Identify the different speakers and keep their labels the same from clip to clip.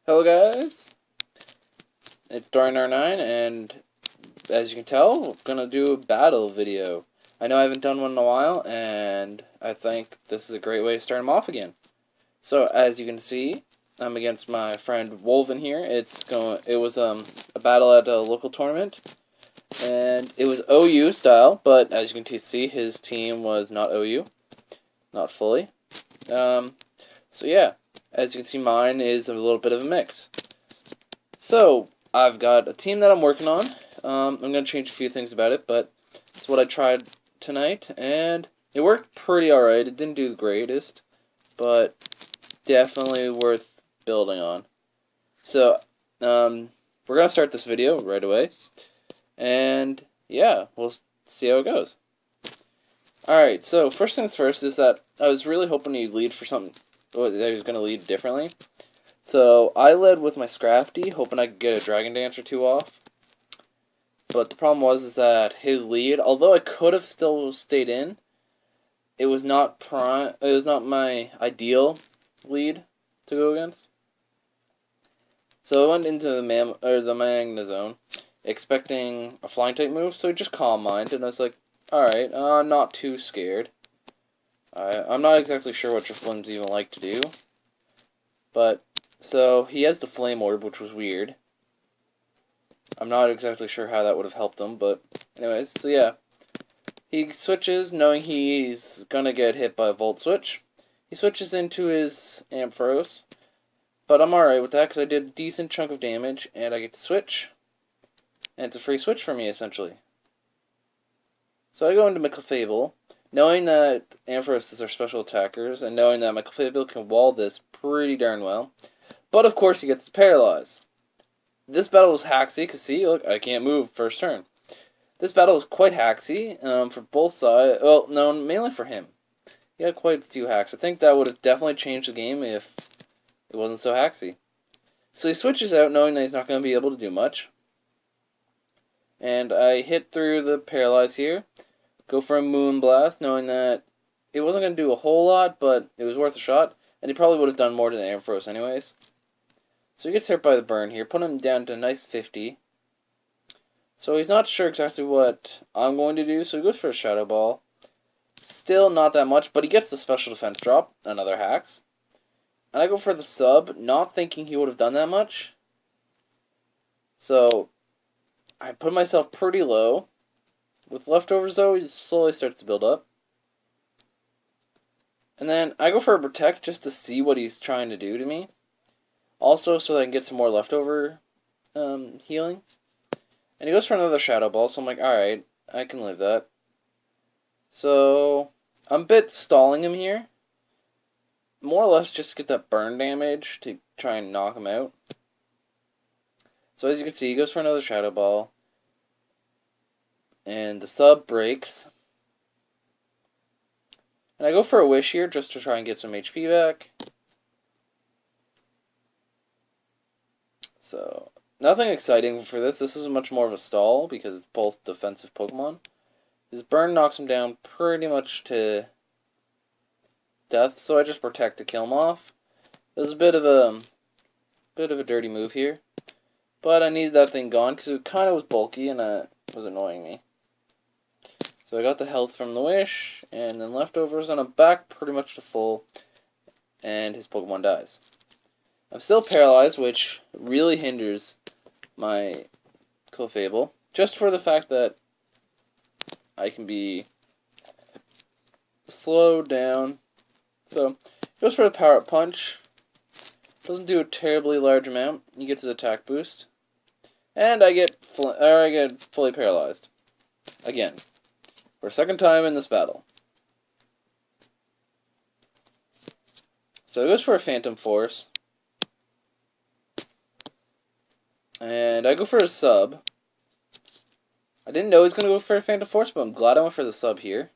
Speaker 1: Hello guys, it's Dorian R9, and as you can tell, I'm gonna do a battle video. I know I haven't done one in a while, and I think this is a great way to start them off again. So as you can see, I'm against my friend Wolven here. It was a battle at a local tournament, and it was OU style, but as you can see, his team was not OU, not fully. So yeah, as you can see, mine is a little bit of a mix. So, I've got a team that I'm working on. I'm going to change a few things about it, but it's what I tried tonight, and it worked pretty alright. It didn't do the greatest, but definitely worth building on. So, we're going to start this video right away, and yeah, we'll see how it goes. Alright, so first things first is that I was really hoping he'd lead for something, that he was going to lead differently. So, I led with my Scrafty, hoping I could get a Dragon Dance or two off. But the problem was that his lead, although I could have still stayed in, it was not my ideal lead to go against. So I went into the Magna Zone, expecting a flying type move, so just Calm Mind, and I was like, alright, I'm not too scared. I'm not exactly sure what your Flims even like to do, but so he has the Flame Orb, which was weird. I'm not exactly sure how that would have helped him, but anyways, so yeah. He switches, knowing he's gonna get hit by a Volt Switch. He switches into his Ampharos, but I'm alright with that because I did a decent chunk of damage, and I get to switch, and it's a free switch for me, essentially. So I go into Clefable, knowing that Ampharos is our special attackers, and knowing that my Clefable can wall this pretty darn well. But of course he gets paralyzed. This battle was hacksy, because see, look, I can't move first turn. This battle was quite hacksy for both sides. Well, no, mainly for him. He had quite a few hacks. I think that would have definitely changed the game if it wasn't so hacksy. So he switches out knowing that he's not going to be able to do much. And I hit through the Paralyze here. Go for a Moonblast, knowing that it wasn't going to do a whole lot, but it was worth a shot. And he probably would have done more to the Ampharos anyways. So he gets hit by the burn here, put him down to a nice 50. So he's not sure exactly what I'm going to do, so he goes for a Shadow Ball. Still not that much, but he gets the special defense drop, another hacks. And I go for the sub, not thinking he would have done that much. So I put myself pretty low. With leftovers though, he slowly starts to build up. And then I go for a Protect just to see what he's trying to do to me. Also, so that I can get some more leftover healing. And he goes for another Shadow Ball, so I'm like, alright, I can live that. So, I'm a bit stalling him here. More or less just get that burn damage to try and knock him out. So as you can see, he goes for another Shadow Ball. And the sub breaks. And I go for a Wish here just to try and get some HP back. So, nothing exciting for this. This is much more of a stall because it's both defensive Pokemon. His burn knocks him down pretty much to death, so I just Protect to kill him off. It was a bit of a dirty move here, but I needed that thing gone because it kind of was bulky and it was annoying me. So I got the health from the Wish, and then leftovers, and I'm back pretty much to full, and his Pokemon dies. I'm still paralyzed, which really hinders my Clefable, just for the fact that I can be slowed down. So, goes for the Power-Up Punch. Doesn't do a terribly large amount. He gets his attack boost. And I get fully paralyzed. Again. For a second time in this battle. So it goes for a Phantom Force. And I go for a sub. I didn't know he was going to go for a Phantom Force, but I'm glad I went for the sub here.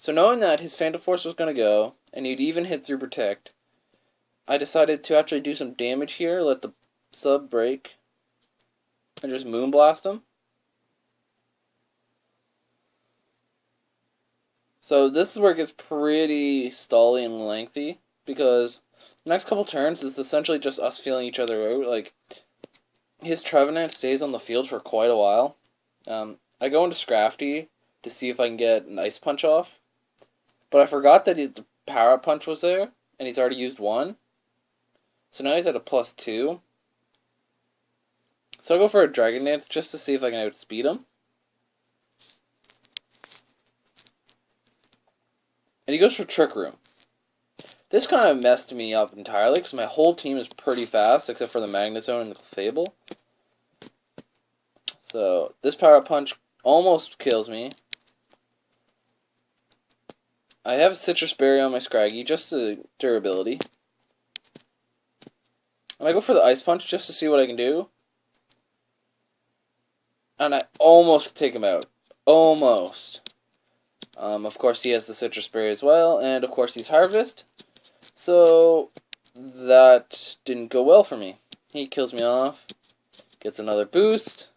Speaker 1: So knowing that his Phantom Force was going to go, and he'd even hit through Protect, I decided to actually do some damage here, let the sub break, and just Moonblast him. So this is where it gets pretty stally and lengthy, because the next couple turns is essentially just us feeling each other out. Like, his Trevenant stays on the field for quite a while. I go into Scrafty to see if I can get an Ice Punch off, but I forgot that the Power Up Punch was there, and he's already used one. So now he's at a +2. So I go for a Dragon Dance just to see if I can outspeed him. And he goes for Trick Room. This kind of messed me up entirely, because my whole team is pretty fast, except for the Magnezone and the Clefable. So, this Power Up Punch almost kills me. I have Citrus Berry on my Scraggy, just to durability. And I go for the Ice Punch, just to see what I can do. And I almost take him out. Almost. Of course, he has the Citrus Berry as well, and of course he's Harvest. So, that didn't go well for me. He kills me off, gets another boost.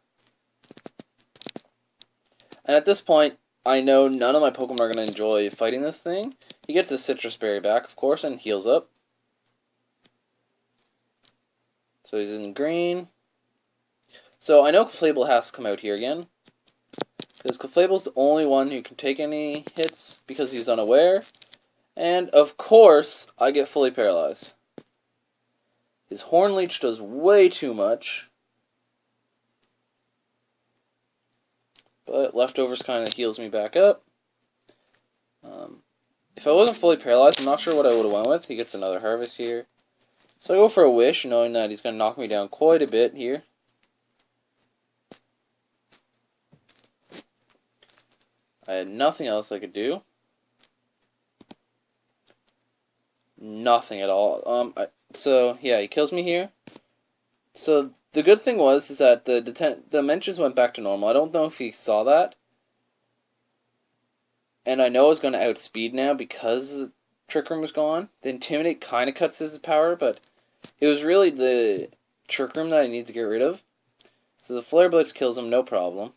Speaker 1: And at this point, I know none of my Pokemon are going to enjoy fighting this thing. He gets his Citrus Berry back, of course, and heals up. So he's in green. So I know Clefable has to come out here again, because Clefable's the only one who can take any hits because he's unaware. And, of course, I get fully paralyzed. His Horn Leech does way too much. But Leftovers kind of heals me back up. If I wasn't fully paralyzed, I'm not sure what I would have went with. He gets another Harvest here. So I go for a Wish, knowing that he's going to knock me down quite a bit here. I had nothing else I could do. Nothing at all. So yeah, he kills me here. So the good thing is that the dimensions went back to normal. I don't know if he saw that. And I know I was going to outspeed now because Trick Room was gone. The Intimidate kind of cuts his power, but it was really the Trick Room that I need to get rid of. So the Flare Blitz kills him, no problem.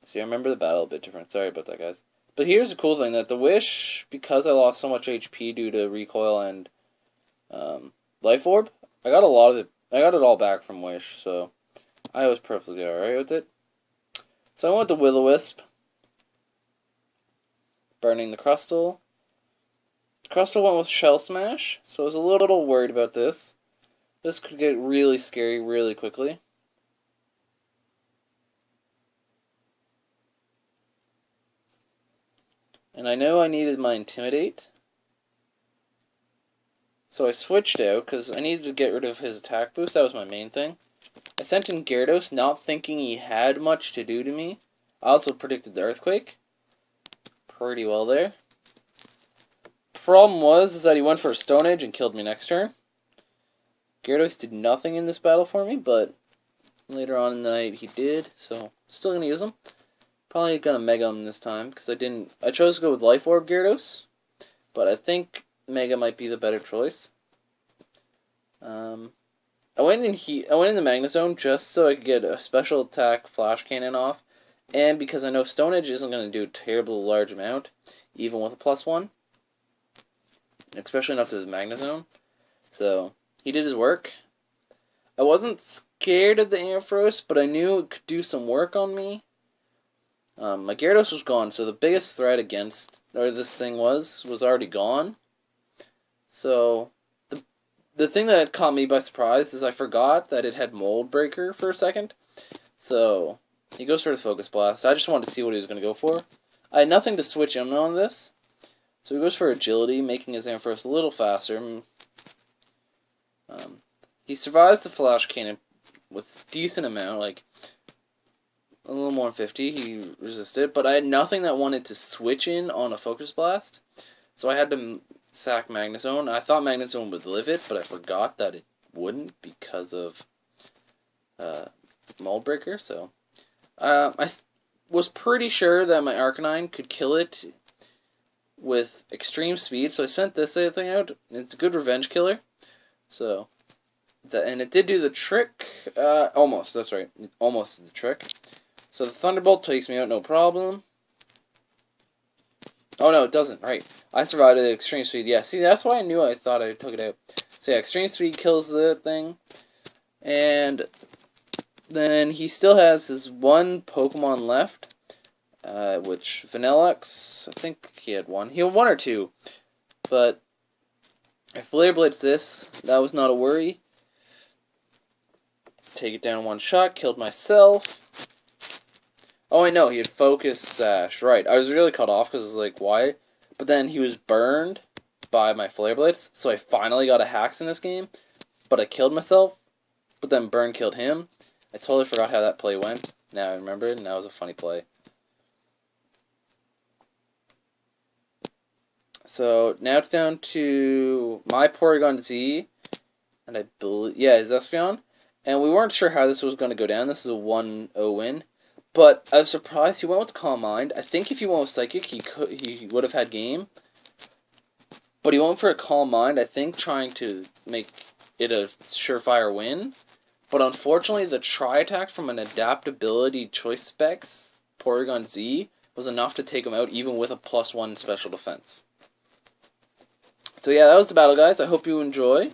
Speaker 1: See, I remember the battle a bit different. Sorry about that, guys. But here's the cool thing, that the Wish, because I lost so much HP due to Recoil and Life Orb, I got it all back from Wish, so I was perfectly alright with it. So I went with the Will-O-Wisp, burning the Crustle. Crustle went with Shell Smash, so I was a little worried about this. This could get really scary really quickly. And I know I needed my Intimidate. So I switched out, because I needed to get rid of his attack boost. That was my main thing. I sent in Gyarados, not thinking he had much to do to me. I also predicted the Earthquake. Pretty well there. Problem is that he went for a Stone Edge and killed me next turn. Gyarados did nothing in this battle for me, but later on in the night he did, so still going to use him. Probably going to Mega him this time, because I chose to go with Life Orb Gyarados, but I think Mega might be the better choice. I went in the Magnezone just so I could get a special attack Flash Cannon off, and because I know Stone Edge isn't going to do a terribly large amount, even with a +1, especially not to his Magnezone. So he did his work. I wasn't scared of the Ampharos, but I knew it could do some work on me. My Gyarados was gone, so the biggest threat against this thing was already gone. So the thing that caught me by surprise is I forgot that it had Mold Breaker for a second. So he goes for the Focus Blast. I just wanted to see what he was going to go for. I had nothing to switch in on this. So he goes for Agility, making his Ampharos a little faster. He survives the Flash Cannon with a decent amount, like a little more than 50. He resisted, but I had nothing that wanted to switch in on a Focus Blast. So I had to sack Magnezone. I thought Magnezone would live it, but I forgot that it wouldn't because of Mold Breaker. So I was pretty sure that my Arcanine could kill it with extreme speed, so I sent this thing out. It's a good revenge killer. So, and it did do the trick. Almost, that's right. It almost did the trick. So the Thunderbolt takes me out, no problem. Oh no, it doesn't. Right. I survived at extreme speed. Yeah, see, that's why I thought I took it out. So yeah, extreme speed kills the thing. And then he still has his one Pokemon left. Which, Vanillux, I think he had one. He had one or two. But if Flare Blades this, that was not a worry. Take it down in one shot, killed myself. Oh, I know, he had Focus Sash. Right, I was really cut off because I was like, why? But then he was burned by my Flare Blades, so I finally got a hacks in this game. But I killed myself, but then Burn killed him. I totally forgot how that play went. Now I remember it, and that was a funny play. So, now it's down to my Porygon Z, and I believe, yeah, it's Espeon. And we weren't sure how this was going to go down. This is a 1-0 win. But I was surprised he went with Calm Mind. I think if he went with Psychic, he would have had game. But he went for a Calm Mind, I think, trying to make it a surefire win. But unfortunately, the Tri-Attack from an Adaptability Choice Specs, Porygon Z, was enough to take him out, even with a +1 special defense. So yeah, that was the battle, guys. I hope you enjoy.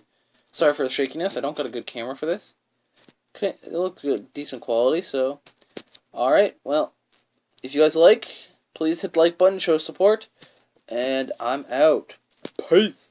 Speaker 1: Sorry for the shakiness. I don't got a good camera for this. Okay, it looks good, decent quality, so... Alright, well, if you guys like, please hit the like button, show support, and I'm out. Peace!